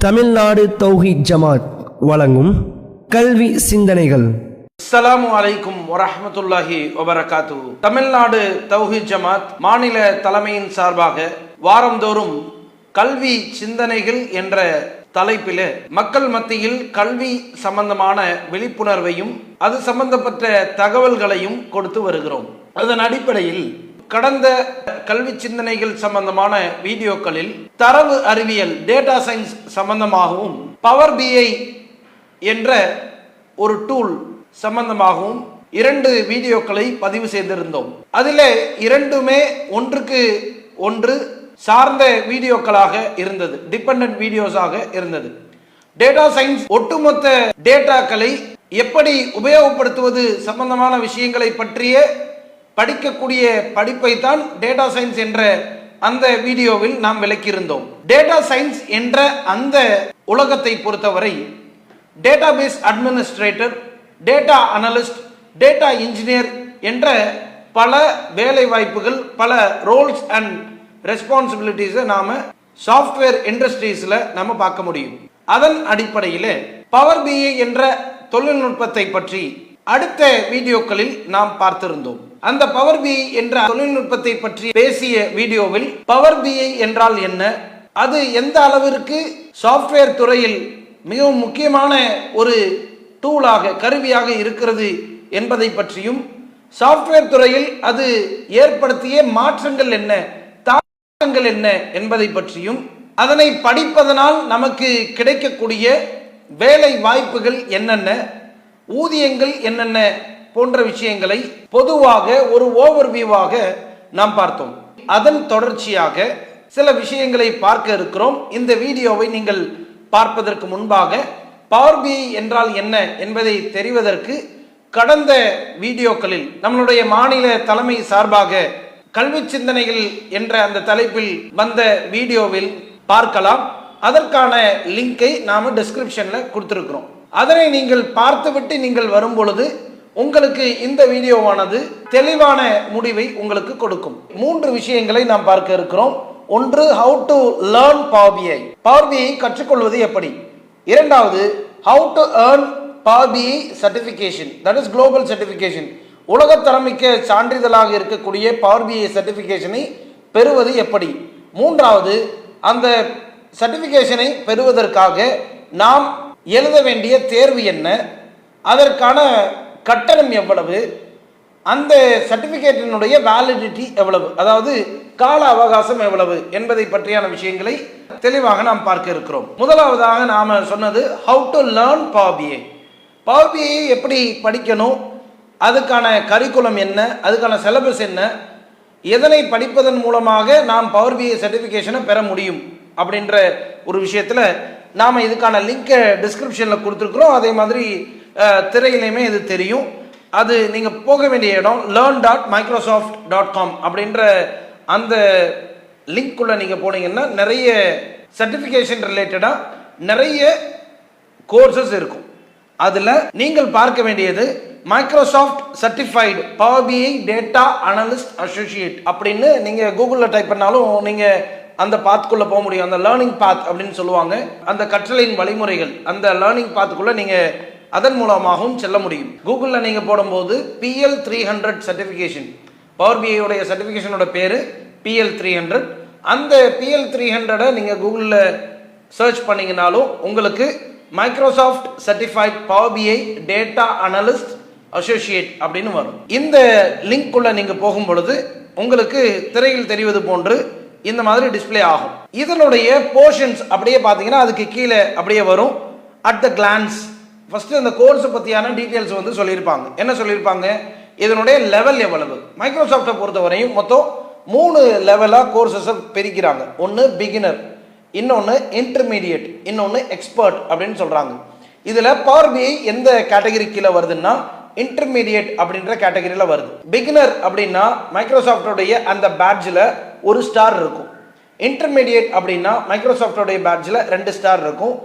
தமிழ்நாடு தௌஹீத் ஜமாத் வழங்கும் கல்வி சிந்தனைகள். அஸ்ஸலாமு அலைக்கும் வரஹ்மத்துல்லாஹி வபரகாத்துஹு. தமிழ்நாடு தௌஹீத் ஜமாத் மாநில தலைமையின் சார்பாக வாரந்தோறும் கல்வி சிந்தனைகள் என்ற தலைப்பில் மக்கள் மத்தியில் கல்வி சம்பந்தமான விழிப்புணர்வையும் அது சம்பந்தப்பட்ட தகவல்களையும் கொடுத்து வருகிறோம். அதன் அடிப்படையில் கடந்த கல்வி சிந்தனைகள் சம்பந்தமான வீடியோக்களில் தரவு அறிவியல் டேட்டா சயின்ஸ் சம்பந்தமாகவும் பவர் பிஐ என்ற ஒரு டூல் சம்பந்தமாகவும் 2 வீடியோக்களை பதிவு செய்திருந்தோம். அதில் இரண்டுமே ஒன்றுக்கு ஒன்று சார்ந்த வீடியோக்களாக இருந்தது, டிபெண்டன்ட் வீடியோஸாக இருந்தது. டேட்டா சயின்ஸ் ஒட்டுமொத்த டேட்டாக்களை எப்படி உபயோகப்படுத்துவது சம்பந்தமான விஷயங்களை பற்றிய படிக்கக்கூடிய படிப்பை தான் டேட்டா சயின்ஸ் என்ற அந்த வீடியோவில் நாம் விளக்கியிருந்தோம். டேட்டா சயின்ஸ் என்ற அந்த உலகத்தை பொறுத்தவரை database administrator, data analyst, data engineer என்ற பல வேலை வாய்ப்புகள், பல ரோல்ஸ் அண்ட் ரெஸ்பான்சிபிலிட்டிஸை நாம சாஃப்ட்வேர் இண்டஸ்ட்ரீஸ்ல நாம பார்க்க முடியும். அதன் அடிப்படையில் பவர் பிஐ என்ற தொழில்நுட்பத்தை பற்றி அடுத்த வீடியோக்களில் நாம் பார்த்திருந்தோம். அந்த பவர் பிஐ என்ற தொழில்நுட்பத்தை பற்றி பேசிய வீடியோவில் பவர் பிஐ என்றால் என்ன, அது எந்த அளவிற்கு சாஃப்ட்வேர் துறையில் மிகவும் முக்கியமான ஒரு டூலாக கருவியாக இருக்கிறது என்பதை பற்றியும், சாஃப்ட்வேர் துறையில் அது ஏற்படுத்திய மாற்றங்கள் என்ன, தாக்கங்கள் என்ன என்பதை பற்றியும், அதனை படிப்பதனால் நமக்கு கிடைக்கக்கூடிய வேலை வாய்ப்புகள் என்னென்ன, ஊதியங்கள் என்னென்ன போன்ற விஷயங்களை பொதுவாக ஒரு ஓவர்வியூவாக நாம் பார்த்தோம். அதன் தொடர்ச்சியாக சில விஷயங்களை பார்க்க இருக்கிறோம். இந்த வீடியோவை நீங்கள் பார்ப்பதற்கு முன்பாக பவர் பிஐ என்றால் என்ன என்பதை தெரிவதற்கு கடந்த வீடியோக்களில் நம்மளுடைய மாநில தலைமை சார்பாக கல்வி சிந்தனைகள் என்ற அந்த தலைப்பில் வந்த வீடியோவில் பார்க்கலாம். அதற்கான லிங்கை நாம டிஸ்கிரிப்ஷன்ல கொடுத்திருக்கிறோம். அதனை நீங்கள் பார்த்துவிட்டு நீங்கள் வரும் பொழுது உங்களுக்கு இந்த வீடியோவானது தெளிவான முடிவை உங்களுக்கு கொடுக்கும். 3 விஷயங்களை நாம் பார்க்க இருக்கிறோம். ஒன்று, how to learn Power BI, Power BI கற்றுக்கொள்வது எப்படி. இரண்டாவது, how to earn Power BI certification, that is global certification, உலகத்தரமிக்க சான்றிதழாக இருக்கக்கூடிய பவர் பிஐ சர்டிஃபிகேஷனை பெறுவது எப்படி. மூன்றாவது, அந்த சர்டிஃபிகேஷனை பெறுவதற்காக நாம் எழுத வேண்டிய தேர்வு என்ன, அதற்கான கட்டணம் எவ்வளவு, அந்த சர்டிஃபிகேட்டினுடைய வேலிடிட்டி எவ்வளவு, அதாவது கால அவகாசம் எவ்வளவு என்பதை பற்றியான விஷயங்களை தெளிவாக நாம் பார்க்க இருக்கிறோம். முதலாவதாக நாம சொன்னது how to learn Power BI. Power BI எப்படி படிக்கணும், அதுக்கான கரிக்குலம் என்ன, அதுக்கான சிலபஸ் என்ன, எதனை படிப்பதன் மூலமாக நாம் பவர் பிஐ சர்டிஃபிகேஷனை பெற முடியும் அப்படின்ற ஒரு விஷயத்துல நாம இதுக்கான லிங்கை டிஸ்கிரிப்ஷன்ல கொடுத்துருக்குறோம். அதே மாதிரி திரையிலையுமே இது தெரியும். அது நீங்க போக வேண்டிய இடம் learn.microsoft.com அப்படின்ற அந்த லிங்க் உள்ள நீங்க போனீங்கன்னா நிறைய சர்டிஃபிகேஷன் ரிலேட்டடா நிறைய கோர்சஸ் இருக்கும். அதுல நீங்கள் பார்க்க வேண்டியது Microsoft certified power BI data analyst associate அப்படின்னு நீங்க கூகுள்ல டைப் பண்ணாலும் நீங்க அந்த பாத்துக்குள்ள போக முடியும். அந்த லேர்னிங் பாத் அப்படின்னு சொல்லுவாங்க. அந்த கற்றலின் வழிமுறைகள், அந்த லேர்னிங் பாத்துக்குள்ள நீங்க அதன் மூலமாகவும் செல்ல முடியும். கூகுள்ல நீங்க போடும்போது PL300 சர்டிஃபிகேஷன், பவர் பிஐ உடைய சர்டிஃபிகேஷனோட பேரு PL300. அந்த PL300 நீங்க கூகுள்ல சர்ச் பண்ணீங்கனாலும் உங்களுக்கு Microsoft certified power BI data analyst associate அப்படின்னு வரும். இந்த லிங்க் உள்ள நீங்க போகும் பொழுது உங்களுக்கு திரையில் தெரிவது போன்று இந்த மாதிரி டிஸ்பிளே ஆகும். இதனுடைய போர்ஷன்ஸ் அப்படியே பார்த்தீங்கன்னா அதுக்கு கீழே அப்படியே வரும். அட் த கிளான்ஸ் ஃபர்ஸ்ட் அந்த கோர்ஸ் பற்றியான டீட்டெயில்ஸ் வந்து சொல்லியிருப்பாங்க. என்ன சொல்லியிருப்பாங்க, இதனுடைய லெவல் எவ்வளவு. மைக்ரோசாஃப்டை பொறுத்தவரையும் மொத்தம் 3 லெவலாக கோர்சஸை பிரிக்கிறாங்க. ஒன்று பிகினர், இன்னொன்று இன்டர்மீடியட், இன்னொன்று எக்ஸ்பர்ட் அப்படின்னு சொல்கிறாங்க. இதில் பவர் பிஐ எந்த கேட்டகரி கீழே வருதுன்னா இன்டர்மீடியட் அப்படின்ற கேட்டகரியில் வருது. பிகினர் அப்படின்னா மைக்ரோசாஃப்டோடைய அந்த பேட்ஜில் 1 ஸ்டார் இருக்கும். இன்டர்மீடியட் அப்படின்னா மைக்ரோசாஃப்டோடைய பேட்ஜில் 2 ஸ்டார் இருக்கும்.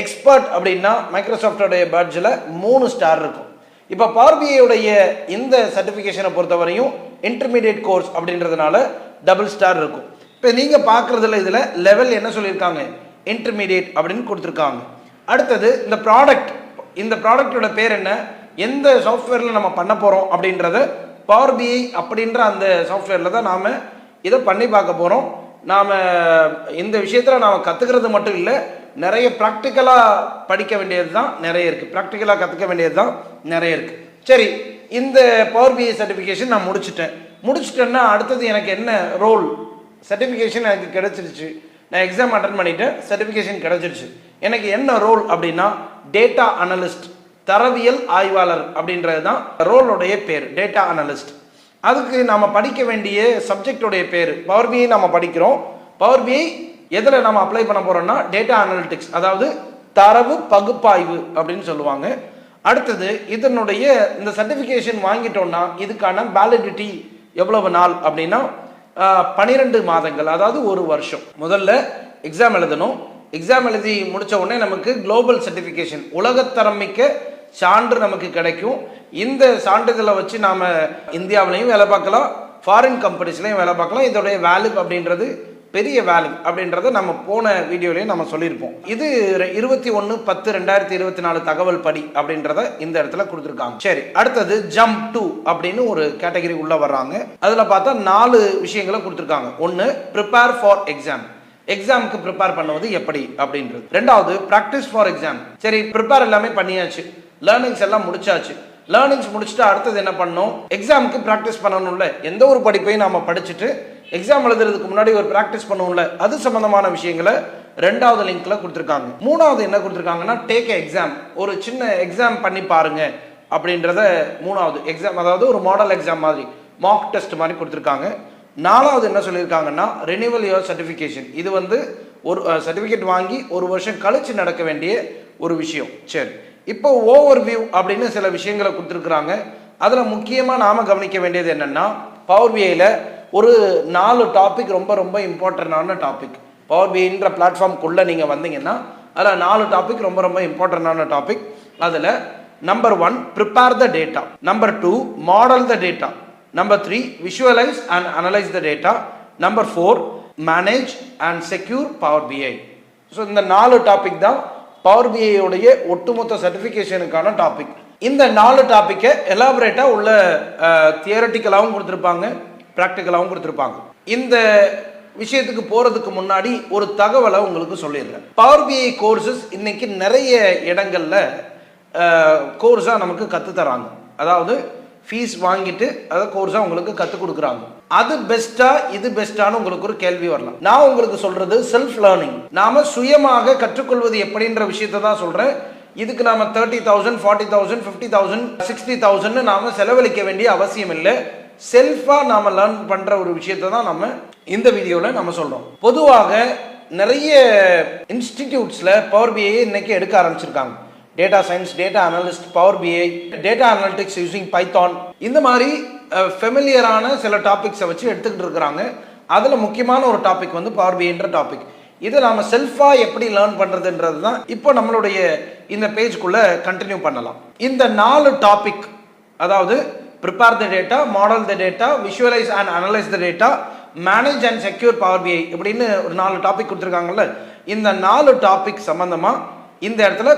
எக்ஸ்பர்ட் அப்படின்னா மைக்ரோசாஃப்டோடைய பேட்ஜில் 3 ஸ்டார் இருக்கும். இப்போ பவர் பிஐ உடைய இந்த சர்டிஃபிகேஷனை பொறுத்தவரையும் இன்டர்மீடியட் கோர்ஸ் அப்படின்றதுனால டபுள் ஸ்டார் இருக்கும். இப்போ நீங்கள் பார்க்குறதுல இதில் லெவல் என்ன சொல்லியிருக்காங்க, இன்டர்மீடியேட் அப்படின்னு கொடுத்துருக்காங்க. அடுத்தது இந்த ப்ராடக்டோட பேர் என்ன, எந்த சாஃப்ட்வேரில் நம்ம பண்ண போகிறோம் அப்படின்றத பவர் பிஐ அப்படின்ற அந்த சாஃப்ட்வேரில் தான் நாம் இதை பண்ணி பார்க்க போகிறோம். நாம் இந்த விஷயத்தில் நாம் கற்றுக்கிறது மட்டும் இல்லை, நிறைய ப்ராக்டிக்கலாக படிக்க வேண்டியது தான் நிறைய இருக்குது, ப்ராக்டிக்கலாக கற்றுக்க வேண்டியது தான் நிறைய இருக்குது. சரி, இந்த பவர் பிஐ சர்டிஃபிகேஷன் நான் முடிச்சிட்டேன்னா அடுத்தது எனக்கு என்ன ரோல்? சர்டிஃபிகேஷன் எனக்கு கிடைச்சிருச்சு, நான் எக்ஸாம் அட்டன் பண்ணிவிட்டேன், சர்டிஃபிகேஷன் கிடைச்சிருச்சு. எனக்கு என்ன ரோல் அப்படின்னா டேட்டா அனலிஸ்ட், தரவியல் ஆய்வாளர் அப்படின்றது தான் ரோலுடைய பேர், டேட்டா அனலிஸ்ட். அதுக்கு நம்ம படிக்க வேண்டிய சப்ஜெக்டோடைய பேர் பவர் பிஐ. நம்ம படிக்கிறோம் பவர் பிஐ எதில் நம்ம அப்ளை பண்ண போகிறோம்னா டேட்டா அனலிட்டிக்ஸ், அதாவது தரவு பகுப்பாய்வு அப்படின்னு சொல்லுவாங்க. அடுத்தது இதனுடைய இந்த சர்டிஃபிகேஷன் வாங்கிட்டோம்னா இதுக்கான வேலிடிட்டி எவ்வளவு நாள் அப்படின்னா 12 மாதங்கள், அதாவது ஒரு வருஷம். முதல்ல எக்ஸாம் எழுதணும், எக்ஸாம் எழுதி முடித்த உடனே நமக்கு குளோபல் சர்டிஃபிகேஷன், உலகத்தரம் மிக்க சான்று நமக்கு கிடைக்கும். இந்த சான்றிதழை வச்சு நாம் இந்தியாவிலையும் வேலை பார்க்கலாம், ஃபாரின் கம்பெனிஸ்லையும் வேலை பார்க்கலாம். இதோடைய வேல்யூ அப்படின்றது பெரிய வேல்யூ அப்படின்றத நம்ம போன வீடியோலையும் நம்ம சொல்லியிருப்போம். இது 21/10/2024 தகவல் படி அப்படின்றத இந்த இடத்துல கொடுத்துருக்காங்க. சரி, அடுத்தது ஜம்ப் 2 அப்படின்னு ஒரு கேட்டகரி உள்ள வர்றாங்க. அதில் பார்த்தா 4 விஷயங்களை கொடுத்துருக்காங்க. ஒன்று, ப்ரிப்பேர் ஃபார் எக்ஸாம், எக்ஸாமுக்கு ப்ரிப்பேர் பண்ணுவது எப்படி அப்படின்றது. ரெண்டாவது, ப்ராக்டிஸ் ஃபார் எக்ஸாம். சரி, ப்ரிப்பேர் எல்லாமே பண்ணியாச்சு, லேர்னிங்ஸ் எல்லாம் முடிச்சாச்சு. லேர்னிங்ஸ் முடிச்சுட்டு அடுத்தது என்ன பண்ணணும்? எக்ஸாமுக்கு ப்ராக்டிஸ் பண்ணணும்ல. எந்த ஒரு படிப்பையும் நம்ம படிச்சுட்டு எக்ஸாம் எழுதுறதுக்கு முன்னாடி ஒரு ப்ராக்டிஸ் பண்ணுவோம்ல, அது சம்பந்தமான விஷயங்களை 2வது லிங்க்ல கொடுத்துருக்காங்க. 3வது என்ன கொடுத்துருக்காங்கன்னா டேக் எக்ஸாம், ஒரு சின்ன எக்ஸாம் பண்ணி பாருங்க அப்படின்றத 3வது எக்ஸாம், அதாவது ஒரு மாடல் எக்ஸாம் மாதிரி, மார்க் டெஸ்ட் மாதிரி கொடுத்துருக்காங்க. 4வது என்ன சொல்லியிருக்காங்கன்னா ரெனிவல் யுவர் சர்டிஃபிகேஷன். இது ஒரு சர்டிஃபிகேட் வாங்கி ஒரு வருஷம் கழிச்சு நடக்க வேண்டிய ஒரு விஷயம். சரி, இப்போ ஓவர் வியூ அப்படின்னு சில விஷயங்களை கொடுத்துருக்குறாங்க. அதில் முக்கியமாக நாம் கவனிக்க வேண்டியது என்னென்னா, பவர் பிஐயில் ஒரு 4 டாபிக் ரொம்ப ரொம்ப இம்பார்ட்டண்டான டாபிக். பவர் பிஐன்ற பிளாட்ஃபார்ம்குள்ளே நீங்கள் வந்தீங்கன்னா அதில் 4 டாபிக் ரொம்ப ரொம்ப இம்பார்ட்டண்டான டாபிக். அதில் number 1 prepare the data, number 2 model the data, number 3 visualise and analyse the data, number 4 manage and secure Power BI. So இந்த 4 டாபிக் தான் பவர் பிஐயோடைய ஒட்டுமொத்த சர்டிஃபிகேஷனுக்கான டாபிக். இந்த 4 டாப்பிக்கை எலாபரேட்டாக உள்ள தியரட்டிக்கலாகவும் கொடுத்துருப்பாங்க, ப்ராக்டிக்கலாகவும் கொடுத்துருப்பாங்க. இந்த விஷயத்துக்கு போகிறதுக்கு முன்னாடி ஒரு தகவலை உங்களுக்கு சொல்லிடுறேன். பவர் பிஐ கோர்சஸ் இன்னைக்கு நிறைய இடங்கள்ல கோர்ஸாக நமக்கு கற்றுத்தராங்க. அதாவது ஃபீஸ் வாங்கிட்டு அதை கோர்ஸாக உங்களுக்கு கற்றுக் கொடுக்குறாங்க. அது பெஸ்ட்டா இது பெஸ்ட்டானு உங்களுக்கு ஒரு கேள்வி வரலாம். நான் உங்களுக்கு சொல்றது செல்ஃப் லேர்னிங், நாம சுயமாக கற்றுக்கொள்வது எப்படின்ற விஷயத்தை தான் சொல்றேன். இதுக்கு நாம 30,000 40,000 50,000 60,000 நாம செலவழிக்க வேண்டிய அவசியம் இல்லை. செல்ஃபா நாம லேர்ன் பண்ற ஒரு விஷயத்தை தான் நம்ம இந்த வீடியோல நம்ம சொல்றோம். பொதுவாக நிறைய இன்ஸ்டிடியூட்ஸ்ல பவர் பிஐ இன்னைக்கு எடுக்க ஆரம்பிச்சிருக்காங்க. Data science, data analyst, Power BI, data analytics using Python, இந்த மாதிரி ஃபெமிலியரான சில டாபிக்ஸை வச்சு எடுத்துக்கிட்டு இருக்கிறாங்க. அதில் முக்கியமான ஒரு டாபிக் பவர் பிஐன்ற டாபிக். இதை நாம் செல்ஃபாக எப்படி லேர்ன் பண்ணுறதுன்றது தான் இப்போ நம்மளுடைய இந்த பேஜ்குள்ளே கண்டினியூ பண்ணலாம். இந்த 4 டாபிக், அதாவது prepare the data, model the data, visualise and analyse the data, manage and secure Power BI, இப்படின்னு ஒரு 4 டாபிக் கொடுத்துருக்காங்கல்ல. இந்த 4 டாபிக் சம்பந்தமாக இந்த இடத்துல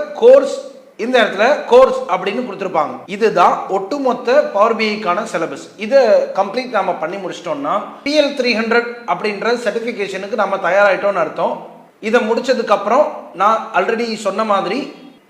கோர்ஸ் அப்படின்னு கொடுத்துருப்பாங்க. இதுதான் ஒட்டுமொத்த பவர் பிஐக்கான சிலபஸ். இதை கம்ப்ளீட் நாம பண்ணி முடிச்சிட்டோம்னா PL 300 அப்படின்ற சர்டிஃபிகேஷனுக்கு நம்ம தயாராயிட்டோம்னு அர்த்தம். இதை முடிச்சதுக்கு அப்புறம் நான் ஆல்ரெடி சொன்ன மாதிரி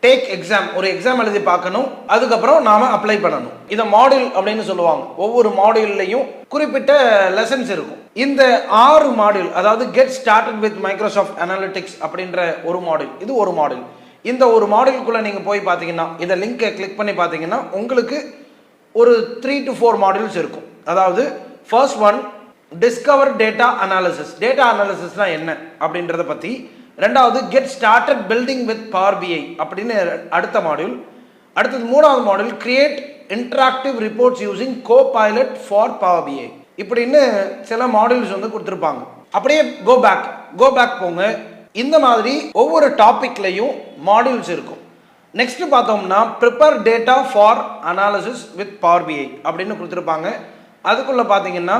டேக் எக்ஸாம், ஒரு எக்ஸாம் எழுதி பார்க்கணும், அதுக்கப்புறம் நாம அப்ளை பண்ணணும். இதை மாடியூல் அப்படின்னு சொல்லுவாங்க. ஒவ்வொரு மாடியூல்லையும் குறிப்பிட்ட லெசன்ஸ் இருக்கும். இந்த 6 மாடியூல், அதாவது get started with Microsoft analytics அப்படின்ற ஒரு மாடியூல், இது ஒரு மாடியூல். இந்த ஒரு மாடியூலுக்குள்ள நீங்க போய் பார்த்தீங்கன்னா, இந்த லிங்கை கிளிக் பண்ணி பார்த்தீங்கன்னா உங்களுக்கு ஒரு 3 to 4 மாடியூல்ஸ் இருக்கும். அதாவது first one discover data analysis, data அனாலிசிஸ்னா என்ன அப்படின்றத பத்தி. ரெண்டாவது get started building with Power BI அப்படின்னு அடுத்த மாடியூல். அடுத்தது 3வது module create interactive reports using Copilot for Power BI, இப்படின்னு சில மாடியூல்ஸ் கொடுத்துருப்பாங்க. அப்படியே கோ பேக் போங்க. இந்த மாதிரி ஒவ்வொரு டாபிக்லையும் மாடியூல்ஸ் இருக்கும். நெக்ஸ்ட் பார்த்தோம்னா prepare data for analysis with Power BI அப்படின்னு கொடுத்துருப்பாங்க. அதுக்குள்ள பார்த்தீங்கன்னா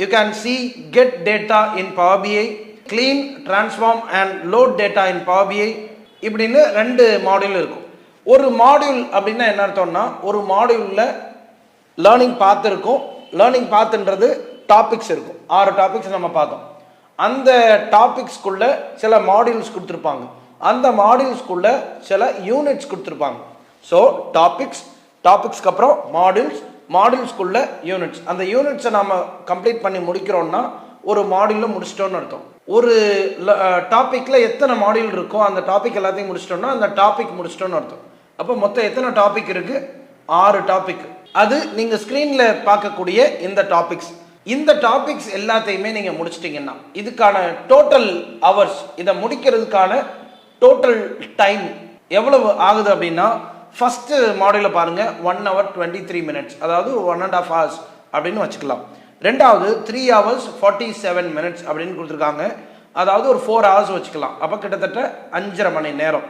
you can see get data in Power BI, clean, transform and load data in Power BI இப்படின்னு 2 மாடியூல் இருக்கும். ஒரு மாடியூல் அப்படின்னா என்ன அர்த்தம்னா, ஒரு மாடியூலில் லேர்னிங் பாத் இருக்கும். லேர்னிங் பாத்துன்றது டாபிக்ஸ் இருக்கும். 6 டாபிக்ஸ் நம்ம பார்த்தோம். அந்த டாபிக்ஸ்குள்ள சில மாடியூல்ஸ் கொடுத்துருப்பாங்க. அந்த மாடியூல்ஸ்குள்ள சில யூனிட்ஸ் கொடுத்துருப்பாங்க. ஸோ டாபிக்ஸ்க்கு அப்புறம் மாடியூல்ஸ்குள்ள யூனிட்ஸ். அந்த யூனிட்ஸை நம்ம கம்ப்ளீட் பண்ணி முடிக்கிறோம்னா ஒரு மாடியூலில் முடிச்சிட்டோன்னு அர்த்தம். ஒரு டாப்பிக்கில் எத்தனை மாடியூல் இருக்கோ அந்த டாபிக் எல்லாத்தையும் முடிச்சிட்டோம்னா அந்த டாபிக் முடிச்சிட்டோன்னு அர்த்தம். அப்போ மொத்தம் எத்தனை டாபிக் இருக்கு? 6 டாபிக். அது நீங்க ஸ்கிரீன்ல பார்க்கக்கூடிய இந்த டாபிக்ஸ். இந்த டாபிக்ஸ் எல்லாத்தையுமே நீங்க முடிச்சிட்டீங்கன்னா இதுக்கான டோட்டல் ஹவர்ஸ், இதை முடிக்கிறதுக்கான டோட்டல் டைம் எவ்வளவு ஆகுது அப்படின்னா, ஃபர்ஸ்ட் மாடியூல பாருங்க 1 hour 23 minutes, அதாவது 1.5 hours அப்படின்னு வச்சுக்கலாம். ரெண்டாவது 3 hours 47 minutes அப்படின்னு கொடுத்துருக்காங்க, அதாவது ஒரு 4 hours வச்சுக்கலாம். அப்போ கிட்டத்தட்ட 5.5 மணி நேரம்.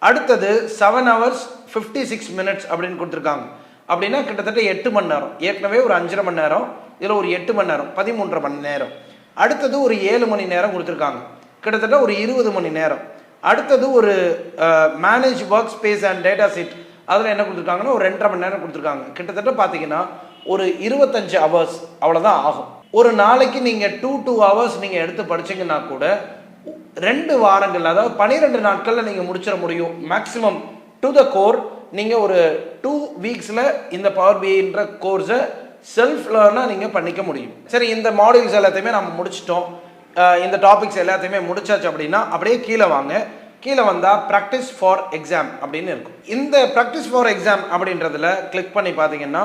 அடுத்தது 7 hours 56 minutes அப்படின்னு கொடுத்துருக்காங்க. அப்படின்னா கிட்டத்தட்ட 8 மணி நேரம். ஏற்கனவே ஒரு 5.5 மணி நேரம், இதில் ஒரு 8 மணி நேரம், 13.5 மணி நேரம். அடுத்தது ஒரு 7 மணி நேரம் கொடுத்துருக்காங்க, கிட்டத்தட்ட ஒரு 20 மணி நேரம். அடுத்தது ஒரு manage workspace and dataset, அதில் என்ன கொடுத்துருக்காங்கன்னா ஒரு 2.5 மணி நேரம் கொடுத்துருக்காங்க. கிட்டத்தட்ட பார்த்தீங்கன்னா ஒரு 25 hours அவ்வளோதான் ஆகும். ஒரு நாளைக்கு நீங்கள் 2 hours நீங்கள் எடுத்து படிச்சிங்கன்னா கூட 2 வாரங்கள், அதாவது 12 நாட்களில் நீங்கள் முடிச்சிட முடியும். மேக்ஸிமம் டு த கோர் நீங்கள் ஒரு 2 weeksல இந்த பவர் பிஐன்ற கோர்ஸை செல்ஃப் லேர்னாக நீங்கள் பண்ணிக்க முடியும். சரி, இந்த மாடியூல்ஸ் எல்லாத்தையுமே நம்ம முடிச்சிட்டோம், இந்த டாபிக்ஸ் எல்லாத்தையுமே முடிச்சாச்சு அப்படின்னா அப்படியே கீழே வாங்க. கீழே வந்தால் ப்ராக்டிஸ் ஃபார் எக்ஸாம் அப்படின்னு இருக்கும். இந்த ப்ராக்டிஸ் ஃபார் எக்ஸாம் அப்படின்றதுல கிளிக் பண்ணி பார்த்தீங்கன்னா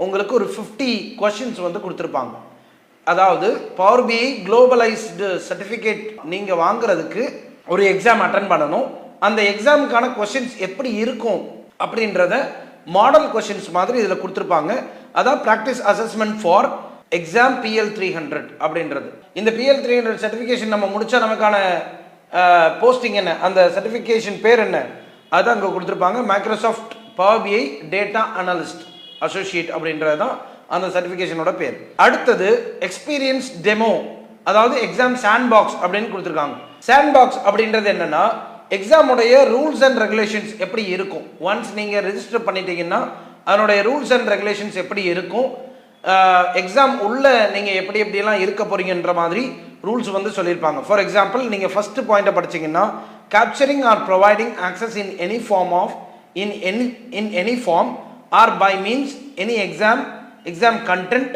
உங்களுக்கு ஒரு 50 questions வந்து கொடுத்துருப்பாங்க. அதாவது பவர் பிஐ குளோபலைஸ்டு சர்டிஃபிகேட் நீங்கள் வாங்குறதுக்கு ஒரு எக்ஸாம் அட்டன் பண்ணணும். அந்த எக்ஸாமுக்கான கொஸ்டின்ஸ் எப்படி இருக்கும் அப்படின்றத மாடல் கொஸ்டின்ஸ் மாதிரி இதில் கொடுத்துருப்பாங்க. அதான் practice assessment for exam PL300 அப்படின்றது. இந்த PL300 சர்டிஃபிகேஷன் நம்ம முடிச்சா நமக்கான போஸ்டிங் என்ன, அந்த சர்டிஃபிகேஷன் பேர் என்ன, அதுதான் அங்கே கொடுத்துருப்பாங்க. Microsoft power BI data analyst associate அப்படின்றது தான் அந்த சர்டிஃபிகேஷனோட பேர். அடுத்தது எக்ஸ்பீரியன்ஸ் டெமோ, அதாவது எக்ஸாம் சாண்ட்பாக்ஸ் அப்படின்னு கொடுத்துருக்காங்க. சாண்ட்பாக்ஸ் அப்படின்றது என்னன்னா, எக்ஸாமுடைய ரூல்ஸ் அண்ட் ரெகுலேஷன்ஸ் எப்படி இருக்கும், ஒன்ஸ் நீங்கள் ரெஜிஸ்டர் பண்ணிட்டீங்கன்னா அதனுடைய ரூல்ஸ் அண்ட் ரெகுலேஷன்ஸ் எப்படி இருக்கும், எக்ஸாம் உள்ள நீங்கள் எப்படி எப்படியெல்லாம் இருக்க போறீங்கன்ற மாதிரி ரூல்ஸ் வந்து சொல்லியிருப்பாங்க. ஃபார் எக்ஸாம்பிள், நீங்கள் ஃபர்ஸ்ட் பாயிண்ட்டை படிச்சீங்கன்னா, capturing or providing access in any form of in any form or by means any exam content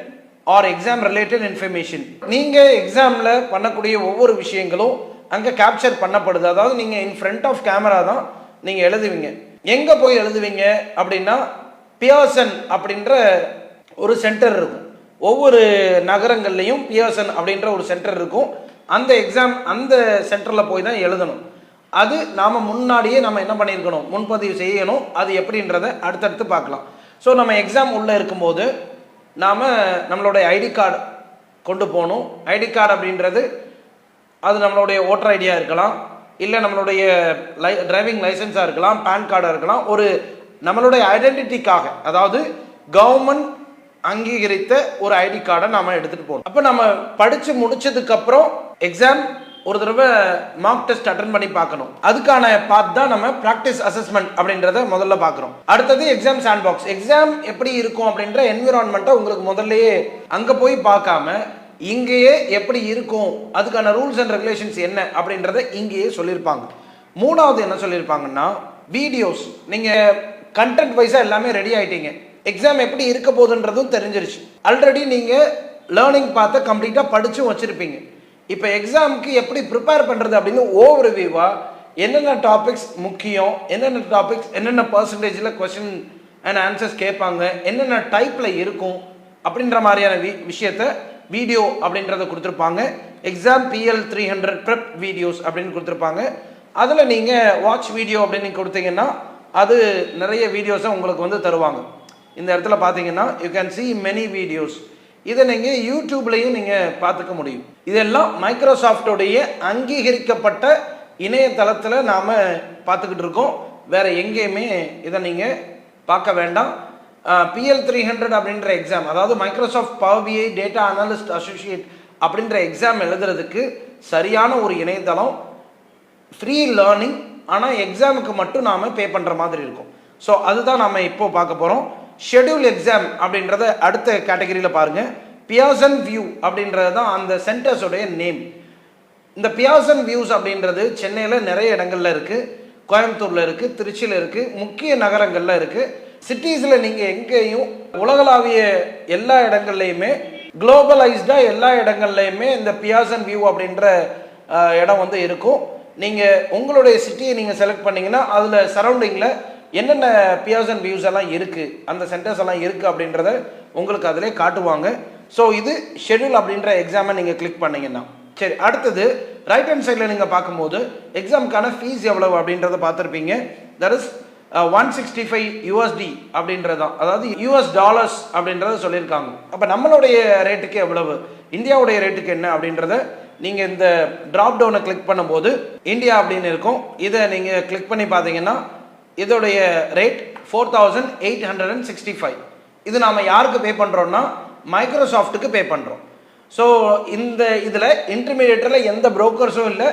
or exam related information. நீங்கள் எக்ஸாமில் பண்ணக்கூடிய ஒவ்வொரு விஷயங்களும் அங்கே கேப்சர் பண்ணப்படுது. அதாவது நீங்கள் இன் ஃப்ரண்ட் ஆஃப் கேமரா தான் நீங்கள் எழுதுவீங்க. எங்கே போய் எழுதுவீங்க அப்படின்னா, பியர்சன் அப்படின்ற ஒரு சென்டர் இருக்கும். ஒவ்வொரு நகரங்கள்லையும் பியர்சன் அப்படின்ற ஒரு சென்டர் இருக்கும். அந்த எக்ஸாம் அந்த சென்டரில் போய் தான் எழுதணும். அது நாம் முன்னாடியே நம்ம என்ன பண்ணியிருக்கணும், முன்பதிவு செய்யணும். அது எப்படின்றத அடுத்தடுத்து பார்க்கலாம். ஸோ நம்ம எக்ஸாம் உள்ளே இருக்கும்போது நாம் நம்மளுடைய ஐடி கார்டு கொண்டு போகணும். ஐடி கார்டு அப்படின்றது அது நம்மளுடைய ஓட்டர் ஐடியாக இருக்கலாம், இல்லை நம்மளுடைய டிரைவிங் லைசன்ஸாக இருக்கலாம், பேன் கார்டாக இருக்கலாம். ஒரு நம்மளுடைய ஐடென்டிட்டிக்காக, அதாவது கவர்மெண்ட் அங்கீகரித்த ஒரு ஐடி கார்டை நாம் எடுத்துகிட்டு போகணும். அப்போ நம்ம படித்து முடிச்சதுக்கப்புறம் எக்ஸாம் ஒரு தடவை மார்க் டெஸ்ட் அட்டன் பண்ணி பார்க்கணும். அதுக்கான பார்ட் தான் நம்ம ப்ராக்டிஸ் அசஸ்மெண்ட் அப்படின்றத முதல்ல பார்க்குறோம். அடுத்தது எக்ஸாம் சாண்ட்பாக்ஸ். எக்ஸாம் எப்படி இருக்கும் அப்படின்ற என்விரான்மெண்ட்டை உங்களுக்கு முதல்லயே அங்கே போய் பார்க்காம இங்கேயே எப்படி இருக்கும், அதுக்கான ரூல்ஸ் அண்ட் ரெகுலேஷன்ஸ் என்ன அப்படின்றத இங்கேயே சொல்லியிருப்பாங்க. மூணாவது என்ன சொல்லியிருப்பாங்கன்னா, வீடியோஸ். நீங்கள் கண்டென்ட் வைஸாக எல்லாமே ரெடி ஆகிட்டீங்க, எக்ஸாம் எப்படி இருக்க போகுதுன்றதும் தெரிஞ்சிருச்சு. ஆல்ரெடி நீங்கள் லேர்னிங் பார்த்து கம்ப்ளீட்டாக படிச்சும் வச்சுருப்பீங்க. இப்போ எக்ஸாமுக்கு எப்படி ப்ரிப்பேர் பண்ணுறது அப்படின்னு ஓவர் வியூவாக என்னென்ன டாபிக்ஸ் முக்கியம், என்னென்ன டாபிக்ஸ் என்னென்ன பர்சன்டேஜில் கொஸ்டின் அண்ட் ஆன்சர்ஸ் கேட்பாங்க, என்னென்ன டைப்பில் இருக்கும் அப்படின்ற மாதிரியான விஷயத்தை வீடியோ அப்படின்றத கொடுத்துருப்பாங்க. எக்ஸாம் PL300 ப்ரெப் வீடியோஸ் அப்படின்னு கொடுத்துருப்பாங்க. அதில் நீங்கள் வாட்ச் வீடியோ அப்படின்னு கொடுத்தீங்கன்னா அது நிறைய வீடியோஸை உங்களுக்கு வந்து தருவாங்க. இந்த இடத்துல பார்த்தீங்கன்னா you can see many videos. இதை நீங்கள் யூடியூப்லையும் நீங்கள் பார்த்துக்க முடியும். இதெல்லாம் மைக்ரோசாஃப்டோடைய அங்கீகரிக்கப்பட்ட இணையதளத்தில் நாம் பார்த்துக்கிட்டு இருக்கோம். வேறு எங்கேயுமே இதை நீங்கள் பார்க்க வேண்டாம். PL300 அப்படின்ற எக்ஸாம், அதாவது Microsoft power BI data analyst associate அப்படின்ற எக்ஸாம் எழுதுறதுக்கு சரியான ஒரு இணையதளம், ஃப்ரீ லேர்னிங். ஆனால் எக்ஸாமுக்கு மட்டும் நாம் பே பண்ணுற மாதிரி இருக்கும். ஸோ அதுதான் நம்ம இப்போ பார்க்க போகிறோம். ஷெட்யூல் எக்ஸாம் அப்படின்றத அடுத்த கேட்டகரியில் பாருங்கள். பியர்சன் வியூ அப்படின்றது தான் அந்த சென்டர்ஸோடைய நேம். இந்த பியர்சன் வியூஸ் அப்படின்றது சென்னையில் நிறைய இடங்கள்ல இருக்குது, கோயம்புத்தூரில் இருக்குது, திருச்சியில் இருக்குது, முக்கிய நகரங்களில் இருக்குது. சிட்டிஸில் நீங்கள் எங்கேயும் உலகளாவிய எல்லா இடங்கள்லையுமே குளோபலைஸ்டாக எல்லா இடங்கள்லையுமே இந்த பியர்சன் வியூ அப்படின்ற இடம் வந்து இருக்கும். நீங்கள் உங்களுடைய சிட்டியை நீங்கள் செலக்ட் பண்ணிங்கன்னா அதில் சரௌண்டிங்கில் என்னென்ன பியர்சன் வியூஸ் எல்லாம் இருக்குது, அந்த சென்டர்ஸ் எல்லாம் இருக்குது அப்படின்றத உங்களுக்கு அதிலே காட்டுவாங்க. ஸோ இது ஷெட்யூல் அப்படின்ற எக்ஸாமை நீங்கள் கிளிக் பண்ணிங்கன்னா சரி. அடுத்தது ரைட் ஹேண்ட் சைடில் நீங்கள் பார்க்கும்போது எக்ஸாமுக்கான ஃபீஸ் எவ்வளவு அப்படின்றத பார்த்துருப்பீங்க. தட் இஸ் $165 அப்படின்றது தான், அதாவது US டாலர்ஸ் அப்படின்றத சொல்லியிருக்காங்க. அப்போ நம்மளுடைய ரேட்டுக்கு எவ்வளவு, இந்தியாவுடைய ரேட்டுக்கு என்ன அப்படின்றத நீங்கள் இந்த ட்ராப் டவுனை கிளிக் பண்ணும்போது இந்தியா அப்படின்னு இருக்கும். இதை நீங்கள் கிளிக் பண்ணி பார்த்தீங்கன்னா இதோடைய ரேட் 4865. இது நாம் யாருக்கு பே பண்ணுறோம்னா மைக்ரோசாஃப்ட்டுக்கு பே பண்ணுறோம். ஸோ இந்த இதில் இன்டர்மீடியேட்டில் எந்த புரோக்கர்ஸும் இல்லை,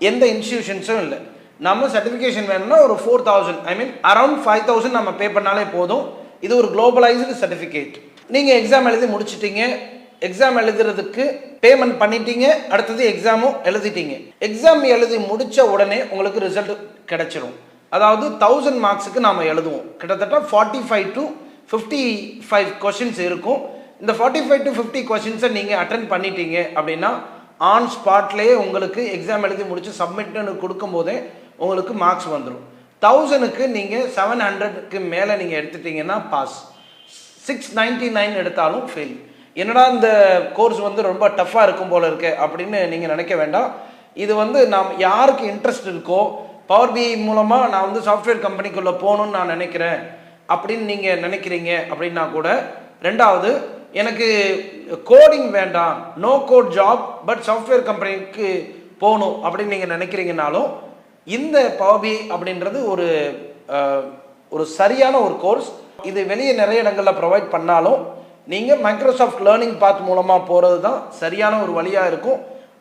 எந்த இன்ஸ்டிடியூஷன்ஸும் இல்லை. நம்ம சர்டிஃபிகேஷன் வேணும்னா ஒரு 4000, ஐ மீன் அரௌண்ட் 5000 நம்ம பே பண்ணாலே போதும். இது ஒரு குளோபலைஸ்டு சர்டிஃபிகேட். நீங்கள் எக்ஸாம் எழுதி முடிச்சிட்டீங்க, எக்ஸாம் எழுதுறதுக்கு பேமெண்ட் பண்ணிட்டீங்க, அடுத்தது எக்ஸாமும் எழுதிட்டீங்க. எக்ஸாம் எழுதி முடித்த உடனே உங்களுக்கு ரிசல்ட் கிடைச்சிரும். அதாவது 1000 மார்க்ஸுக்கு நாம் எழுதுவோம். கிட்டத்தட்ட 45 to 55 கொஷின்ஸ் இருக்கும். இந்த 45 to 50 கொஷின்ஸை நீங்கள் அட்டென்ட் பண்ணிட்டீங்க அப்படின்னா ஆன் ஸ்பாட்லேயே உங்களுக்கு எக்ஸாம் எழுதி முடிச்சு சப்மிட்னு கொடுக்கும்போதே உங்களுக்கு மார்க்ஸ் வந்துடும். 1000க்கு நீங்கள் 700க்கு மேலே நீங்கள் எடுத்துட்டீங்கன்னா பாஸ், 699 எடுத்தாலும் ஃபெயில். என்னடா இந்த கோர்ஸ் வந்து ரொம்ப டஃப்பாக இருக்கும் போல இருக்கு அப்படின்னு நீங்கள் நினைக்க வேண்டாம். இது வந்து நாம் யாருக்கு இன்ட்ரெஸ்ட் இருக்கோ, பவர் பிஐ மூலமாக நான் வந்து சாஃப்ட்வேர் கம்பெனிக்குள்ளே போகணுன்னு நான் நினைக்கிறேன் அப்படின்னு நீங்கள் நினைக்கிறீங்க அப்படின்னா கூட, ரெண்டாவது எனக்கு கோடிங் வேண்டாம், no code job but software கம்பெனிக்கு போகணும் அப்படின்னு நீங்கள் நினைக்கிறீங்கனாலும் இந்த பவர் பிஐ அப்படின்றது ஒரு சரியான ஒரு கோர்ஸ். இது வெளியே நிறைய இடங்களில் ப்ரொவைட் பண்ணாலும் நீங்கள் மைக்ரோசாஃப்ட் லேர்னிங் பாத் மூலமாக போகிறது தான் சரியான ஒரு வழியாக இருக்கும்.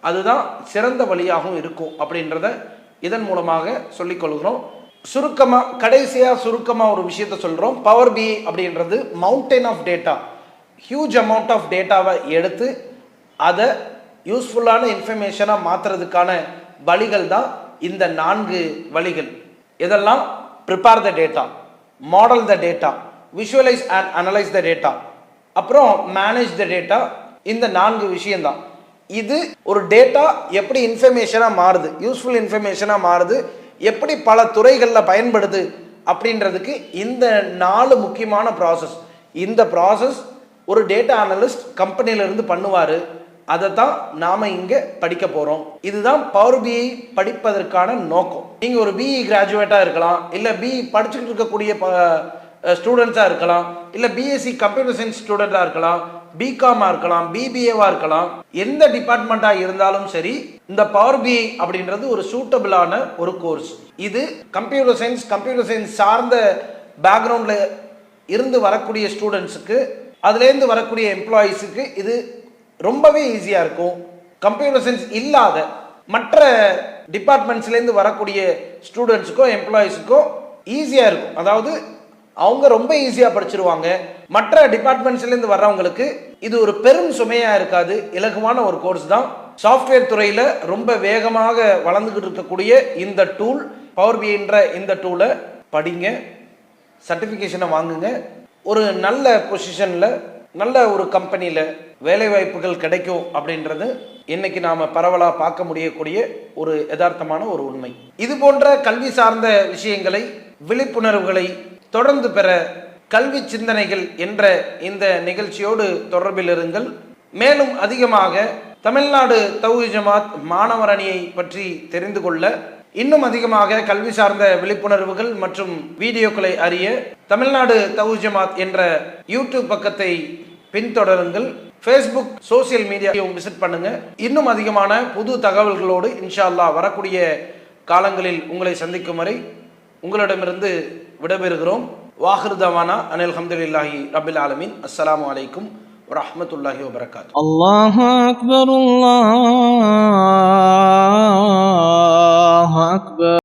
அதுதான் சிறந்த வழியாகவும் இருக்கும் அப்படின்றத இதன் மூலமாக சொல்லிக்கொள்கிறோம். கடைசியாக சுருக்கமாக ஒரு விஷயத்த சொல்கிறோம். பவர் பிஐ அப்படின்றது mountain of data, huge amount of டேட்டாவை எடுத்து அதை யூஸ்ஃபுல்லான இன்ஃபர்மேஷனாக மாற்றுறதுக்கான வழிகள் தான் இந்த 4 வழிகள். இதெல்லாம் prepare the data, model the data, visualise and analyse the data, அப்புறம் மேனேஜ் த டேட்டா. இந்த 4 விஷயம்தான். இது ஒரு டேட்டா எப்படி இன்ஃபர்மேஷனாக மாறுது, யூஸ்ஃபுல் இன்ஃபர்மேஷனாக மாறுது, எப்படி பல துறைகளில் பயன்படுது அப்படின்றதுக்கு இந்த 4 முக்கியமான ப்ராசஸ். இந்த ப்ராசஸ் ஒரு டேட்டா அனலிஸ்ட் கம்பெனியிலிருந்து பண்ணுவார். அதை தான் நாம் இங்கே படிக்க போகிறோம். இதுதான் பவர் பிஐ படிப்பதற்கான நோக்கம். நீங்கள் ஒரு பிஇ கிராஜுவேட்டாக இருக்கலாம், இல்லை பிஇ படிச்சுக்கிட்டு இருக்கக்கூடிய ஸ்டூடெண்ட்ஸாக இருக்கலாம், இல்லை பிஎஸ்சி கம்ப்யூட்டர் சயின்ஸ் ஸ்டூடெண்ட்டாக இருக்கலாம், பிகாமாக இருக்கலாம், பிபிஏவாக இருக்கலாம். எந்த டிபார்ட்மெண்ட்டாக இருந்தாலும் சரி, இந்த பவர் பிஐ அப்படின்றது ஒரு சூட்டபிளான ஒரு கோர்ஸ். இது கம்ப்யூட்டர் சயின்ஸ் சார்ந்த பேக்ரவுண்டில் இருந்து வரக்கூடிய ஸ்டூடெண்ட்ஸுக்கு, அதுலேருந்து வரக்கூடிய எம்ப்ளாயீஸுக்கு இது ரொம்பவே ஈஸியாக இருக்கும். கம்ப்யூட்டர் சயின்ஸ் இல்லாத மற்ற டிபார்ட்மெண்ட்ஸ்லேருந்து வரக்கூடிய ஸ்டூடெண்ட்ஸுக்கோ எம்ப்ளாயீஸுக்கோ ஈஸியாக இருக்கும். அதாவது அவங்க ரொம்ப ஈஸியாக படிச்சிருவாங்க. மற்ற டிபார்ட்மெண்ட்ஸ்லேருந்து வர்றவங்களுக்கு இது ஒரு பெரும் சுமையாக இருக்காது, இலகுவான ஒரு கோர்ஸ் தான். சாஃப்ட்வேர் துறையில் ரொம்ப வேகமாக வளர்ந்துக்கிட்டு இருக்கக்கூடிய இந்த டூல், பவர் பிஐன்ற இந்த டூலை படிங்க, சர்டிஃபிகேஷனை வாங்குங்க. ஒரு நல்ல பொசிஷனில், நல்ல ஒரு கம்பெனியில் வேலைவாய்ப்புகள் கிடைக்கும் அப்படின்றது இன்னைக்கு நாம் பரவலாக பார்க்க முடியக்கூடிய ஒரு யதார்த்தமான ஒரு உண்மை. இது போன்ற கல்வி சார்ந்த விஷயங்களை, விழிப்புணர்வுகளை தொடர்ந்து பெற கல்வி சிந்தனைகள் என்ற இந்த நிகழ்ச்சியோடு தொடர்பில் இருங்கள். மேலும் அதிகமாக தமிழ்நாடு தௌஹீத் ஜமாத் மாணவர் அணியை பற்றி தெரிந்து கொள்ள, இன்னும் அதிகமாக கல்வி சார்ந்த விழிப்புணர்வுகள் மற்றும் வீடியோக்களை அறிய தமிழ்நாடு தௌஹீத் ஜமாத் என்ற யூடியூப் பக்கத்தை பின்தொடருங்கள். ஃபேஸ்புக் சோசியல் மீடியாவையும் விசிட் பண்ணுங்க. இன்னும் அதிகமான புது தகவல்களோடு இன்ஷா அல்லாஹ் வரக்கூடிய காலங்களில் உங்களை சந்திக்கும் வரை உங்களிடமிருந்து விடைபெறுகிறோம். வாஹிர் தவானா அனில் அல்ஹம்துலில்லாஹி ரபில் ஆலமீன். அஸ்ஸலாமு அலைக்கும் வரஹ்மத்துல்லாஹி வபரகாத்துஹு. الله أكبر الله أكبر.